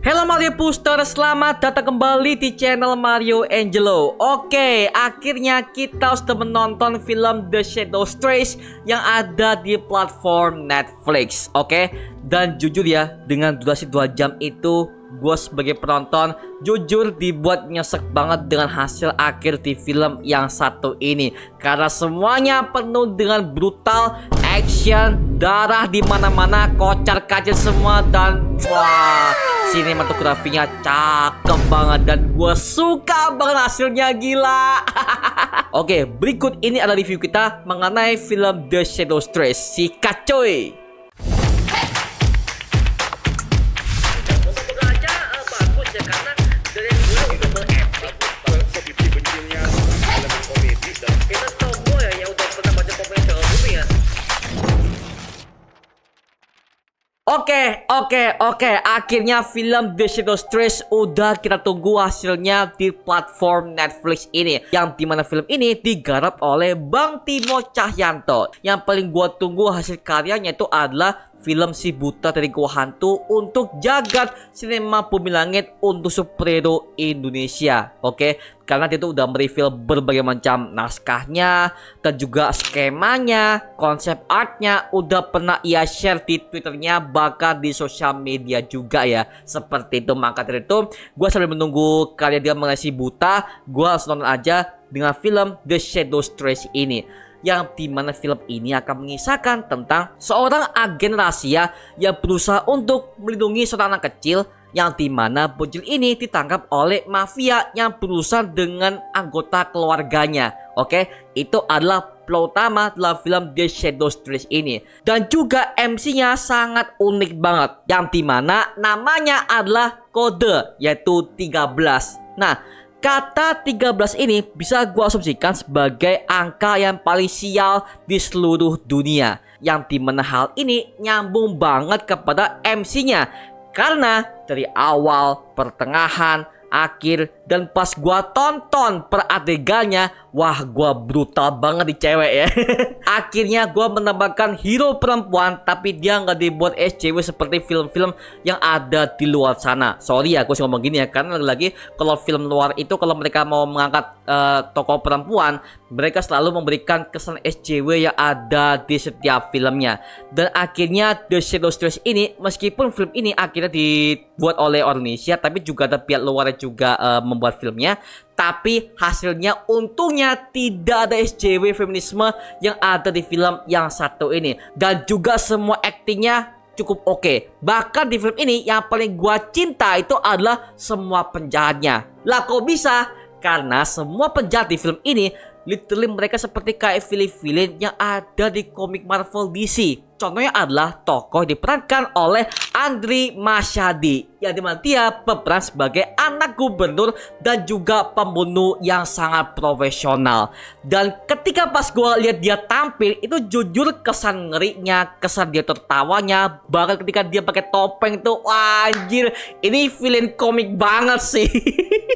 Halo Mario Booster, selamat datang kembali di channel Mario Angelo. Oke, akhirnya kita sudah menonton film The Shadows Trace yang ada di platform Netflix. Oke, dan jujur ya, dengan durasi 2 jam itu gue sebagai penonton jujur dibuat nyesek banget dengan hasil akhir di film yang satu ini. Karena semuanya penuh dengan brutal, action, darah di mana-mana, kocar-kacir semua, dan wah, sinematografinya cakep banget dan gue suka banget hasilnya, gila. Oke, berikut ini adalah review kita mengenai film The Shadows Trace. Sikat coy. Oke. Akhirnya film The Shadows Trace udah kita tunggu hasilnya di platform Netflix ini. Yang dimana film ini digarap oleh Bang Timo Cahyanto. Yang paling gua tunggu hasil karyanya itu adalah film Si Buta dari Gua Hantu untuk jagat sinema bumi langit untuk superhero Indonesia. Oke, karena dia tuh udah mereview berbagai macam naskahnya dan juga skemanya, konsep artnya udah pernah ia share di Twitternya, bahkan di sosial media juga ya. Seperti itu, maka dari itu gue sambil menunggu karya dia mengenai Si Buta, gue langsung nonton aja dengan film The Shadows Trace ini. Yang dimana film ini akan mengisahkan tentang seorang agen rahasia yang berusaha untuk melindungi seorang anak kecil, yang dimana bocil ini ditangkap oleh mafia yang berusaha dengan anggota keluarganya. Oke, itu adalah plot utama dalam film The Shadows Trace ini. Dan juga MC-nya sangat unik banget, yang dimana namanya adalah kode, yaitu 13. Nah, kata 13 ini bisa gue asumsikan sebagai angka yang paling sial di seluruh dunia. Yang dimana hal ini nyambung banget kepada MC-nya. Karena dari awal, pertengahan, akhir, dan pas gua tonton per adegannya, wah, gua brutal banget di cewek ya. Akhirnya gua menambahkan hero perempuan, tapi dia nggak dibuat SJW seperti film-film yang ada di luar sana. Sorry ya, gue ngomong gini ya, karena lagi kalau film luar itu kalau mereka mau mengangkat tokoh perempuan, mereka selalu memberikan kesan SJW yang ada di setiap filmnya. Dan akhirnya The Shadows Trace ini, meskipun film ini akhirnya dibuat oleh Indonesia, tapi juga ada pihak luar juga membuat filmnya, tapi hasilnya untungnya tidak ada SJW feminisme yang ada di film yang satu ini. Dan juga semua aktingnya cukup oke. Bahkan di film ini yang paling gua cinta itu adalah semua penjahatnya. Lah kok bisa? Karena semua penjahat di film ini literally mereka seperti kayak villain-villain yang ada di komik Marvel DC. Contohnya adalah tokoh diperankan oleh Andri Masyadi, yang dimana dia berperan sebagai anak gubernur dan juga pembunuh yang sangat profesional. Dan ketika pas gue lihat dia tampil, itu jujur kesan ngerinya, kesan dia tertawanya, bahkan ketika dia pakai topeng itu, wah, anjir, ini villain komik banget sih.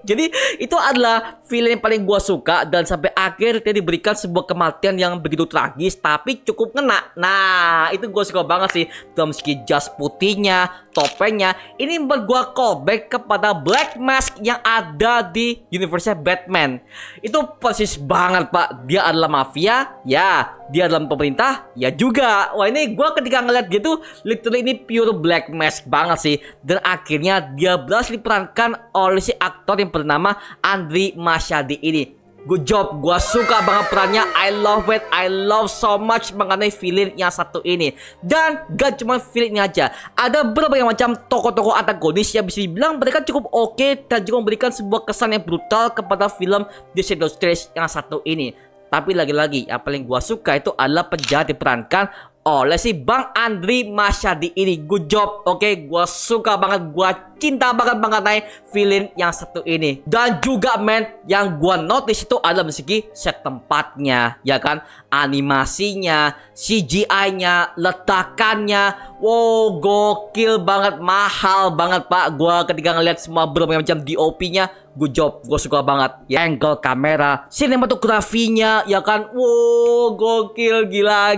Jadi itu adalah film yang paling gue suka, dan sampai akhir dia diberikan sebuah kematian yang begitu tragis tapi cukup ngena. Nah, itu gue suka banget sih. Dalam segi jas putihnya, topengnya, ini membuat gue callback kepada Black Mask yang ada di universe Batman. Itu persis banget, Pak. Dia adalah mafia, ya. Dia dalam pemerintah, ya juga. Wah, ini gue ketika ngeliat dia tuh literally ini pure Black Mask banget sih. Dan akhirnya dia berhasil diperankan oleh si aktor yang bernama Andri Masyadi ini. Good job, gua suka banget perannya. I love it, I love so much mengenai villain yang satu ini. Dan gak cuma villain ini aja, ada berbagai macam tokoh-tokoh antagonis yang bisa dibilang mereka cukup oke dan juga memberikan sebuah kesan yang brutal kepada film The Shadows Trace yang satu ini. Tapi lagi-lagi yang paling gua suka itu adalah penjahat diperankan oleh si Bang Andri Masyadi ini. Good job, oke, gua suka banget, gua cinta banget mengenai villain yang satu ini. Dan juga men, yang gua notice itu adalah meski set tempatnya, ya kan, animasinya, CGI-nya, letakannya, wow, gokil banget, mahal banget, Pak. Gua ketika ngeliat semua berbagai macam DOP-nya, good job, gue suka banget. Ya, angle kamera, sinematografinya, ya kan, wow, gokil, gila.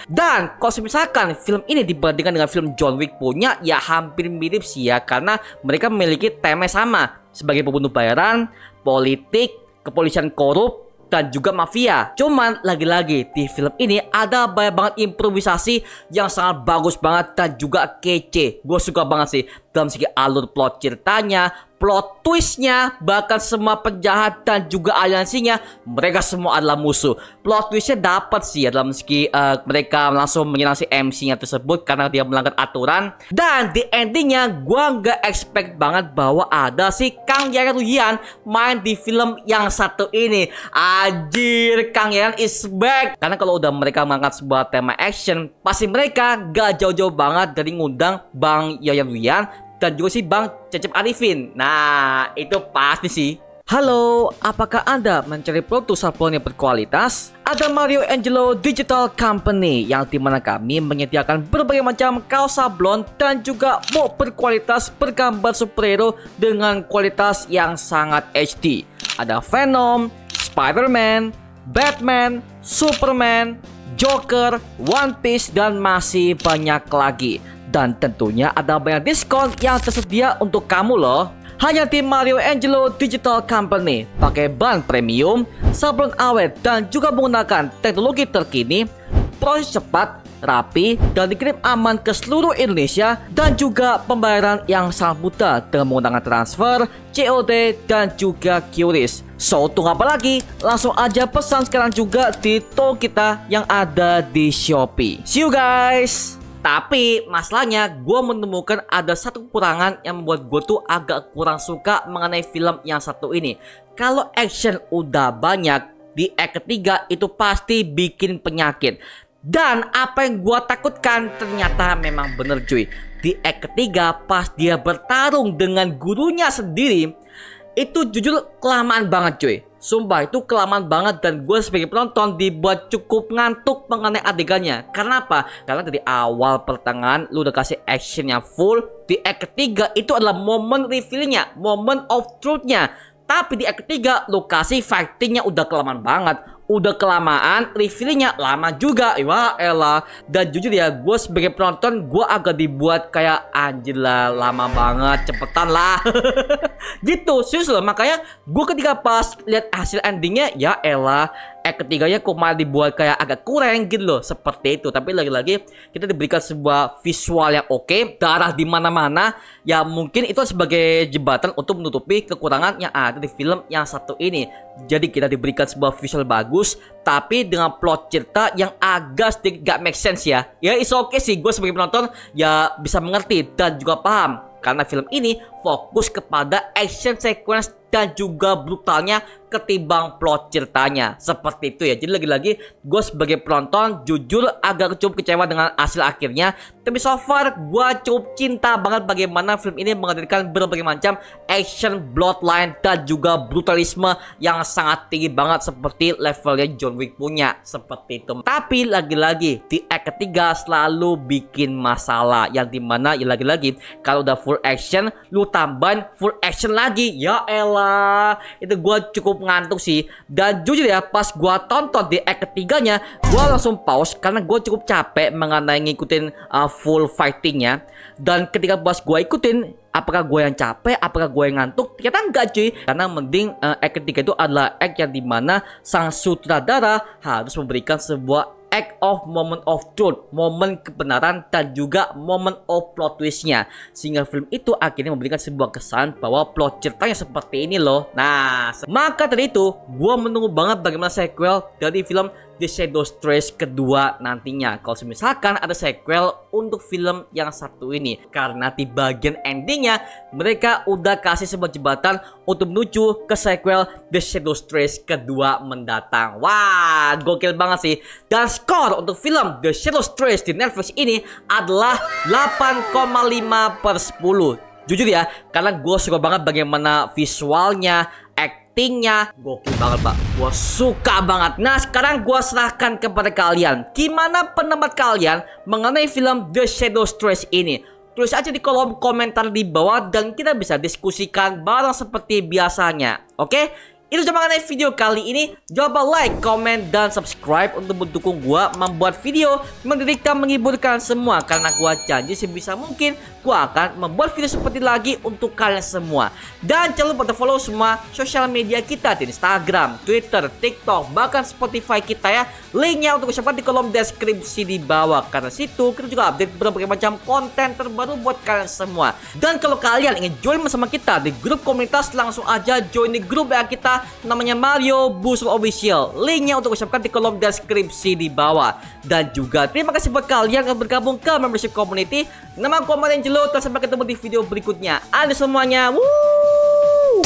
Dan kalau misalkan film ini dibandingkan dengan film John Wick punya, ya hampir mirip sih ya, karena mereka memiliki tema sama sebagai pembunuh bayaran, politik, kepolisian korup, dan juga mafia. Cuman lagi-lagi di film ini ada banyak banget improvisasi yang sangat bagus banget dan juga kece. Gue suka banget sih dalam segi alur plot ceritanya, plot twistnya, bahkan semua penjahat dan juga aliansinya, mereka semua adalah musuh. Plot twistnya dapat sih ya dalam segi mereka langsung menyerang si MC-nya tersebut karena dia melanggar aturan. Dan di endingnya gue nggak expect banget bahwa ada si Kang Yayan Ruhian main di film yang satu ini. Anjir, Kang Yayan is back. Karena kalau udah mereka mengangkat sebuah tema action, pasti mereka gak jauh-jauh banget dari ngundang Bang Yayan Ruhian dan juga si Bang Cecep Arifin. Nah, itu pasti sih. Halo, apakah Anda mencari produk sablon yang berkualitas? Ada Mario Angelo Digital Company yang dimana kami menyediakan berbagai macam kaos sablon dan juga mop berkualitas bergambar superhero dengan kualitas yang sangat HD. Ada Venom, Spider-Man, Batman, Superman, Joker, One Piece, dan masih banyak lagi. Dan tentunya ada banyak diskon yang tersedia untuk kamu loh. Hanya di Mario Angelo Digital Company. Pakai bahan premium, sablon awet, dan juga menggunakan teknologi terkini. Proses cepat, rapi, dan dikirim aman ke seluruh Indonesia. Dan juga pembayaran yang sangat mudah dengan menggunakan transfer, COD, dan juga QRIS. So, tunggu apa lagi? Langsung aja pesan sekarang juga di toko kita yang ada di Shopee. See you guys! Tapi masalahnya gue menemukan ada satu kekurangan yang membuat gue tuh agak kurang suka mengenai film yang satu ini. Kalau action udah banyak, di act ketiga itu pasti bikin penyakit. Dan apa yang gue takutkan ternyata memang bener cuy. Di act ketiga pas dia bertarung dengan gurunya sendiri, itu jujur kelamaan banget cuy. Sumpah itu kelamaan banget dan gue sebagai penonton dibuat cukup ngantuk mengenai adegannya. Karena apa? Karena dari awal pertengahan lu udah kasih actionnya full. Di act ketiga itu adalah momen revealnya, moment of truthnya. Tapi di act ketiga lu kasih fightingnya udah kelamaan banget. Udah kelamaan, revealnya lama juga. Wah elah. Dan jujur ya, gue sebagai penonton gue agak dibuat kayak anjir lah, lama banget, cepetan lah. Gitu, serius loh. Makanya gue ketika pas lihat hasil endingnya, ya elah, ketiganya kok malah dibuat kayak agak kurang gitu loh, seperti itu. Tapi lagi-lagi kita diberikan sebuah visual yang oke, darah di mana-mana. Ya mungkin itu sebagai jembatan untuk menutupi kekurangan yang ada di film yang satu ini. Jadi kita diberikan sebuah visual bagus, tapi dengan plot cerita yang agak sedikit gak make sense ya. Ya it's okay sih, gue sebagai penonton ya bisa mengerti dan juga paham. Karena film ini fokus kepada action sequence dan juga brutalnya ketimbang plot ceritanya. Seperti itu ya. Jadi lagi-lagi gue sebagai penonton jujur agak cukup kecewa dengan hasil akhirnya. Tapi so far gue cukup cinta banget bagaimana film ini menghadirkan berbagai macam action, bloodline, dan juga brutalisme yang sangat tinggi banget seperti levelnya John Wick punya. Seperti itu. Tapi lagi-lagi di act ketiga selalu bikin masalah. Yang dimana ya lagi-lagi kalau udah full action lu tambahin full action lagi. Ya elah, itu gue cukup ngantuk sih. Dan jujur ya, pas gue tonton di act ketiganya, gue langsung pause karena gue cukup capek mengenai ngikutin full fightingnya. Dan ketika pas gue ikutin, apakah gue yang capek, apakah gue yang ngantuk? Ternyata enggak cuy. Karena mending act ketiga itu adalah act yang dimana sang sutradara harus memberikan sebuah act of moment of truth, momen kebenaran, dan juga moment of plot twistnya. Sehingga film itu akhirnya memberikan sebuah kesan bahwa plot ceritanya seperti ini loh. Nah, maka dari itu gue menunggu banget bagaimana sequel dari film The Shadow's Trace kedua nantinya. Kalau misalkan ada sequel untuk film yang satu ini, karena di bagian endingnya mereka udah kasih sebuah jembatan untuk menuju ke sequel The Shadow's Trace kedua mendatang. Wah, gokil banget sih. Dan skor untuk film The Shadow's Trace di Netflix ini adalah 8,5/10. Jujur ya, karena gue suka banget bagaimana visualnya, actingnya, gokil banget pak. Gue suka banget. Nah sekarang gue serahkan kepada kalian, gimana pendapat kalian mengenai film The Shadow's Trace ini? tulis aja di kolom komentar di bawah dan kita bisa diskusikan bareng seperti biasanya. Oke? Itu cuma mengenai video kali ini. Jangan lupa like, comment, dan subscribe untuk mendukung gua membuat video mendidik menghiburkan semua. Karena gua janji sebisa mungkin gua akan membuat video seperti lagi untuk kalian semua. Dan jangan lupa follow semua sosial media kita di Instagram, Twitter, TikTok, bahkan Spotify kita ya. Linknya untuk siapa di kolom deskripsi di bawah. Karena situ kita juga update berbagai macam konten terbaru buat kalian semua. Dan kalau kalian ingin join bersama kita di grup komunitas, langsung aja join di grup ya kita, namanya Mario Booster Official. Linknya untuk siapkan di kolom deskripsi di bawah. Dan juga terima kasih buat kalian yang bergabung ke membership community. Nama gue Angelo. Sampai ketemu di video berikutnya. Ada semuanya. Woo!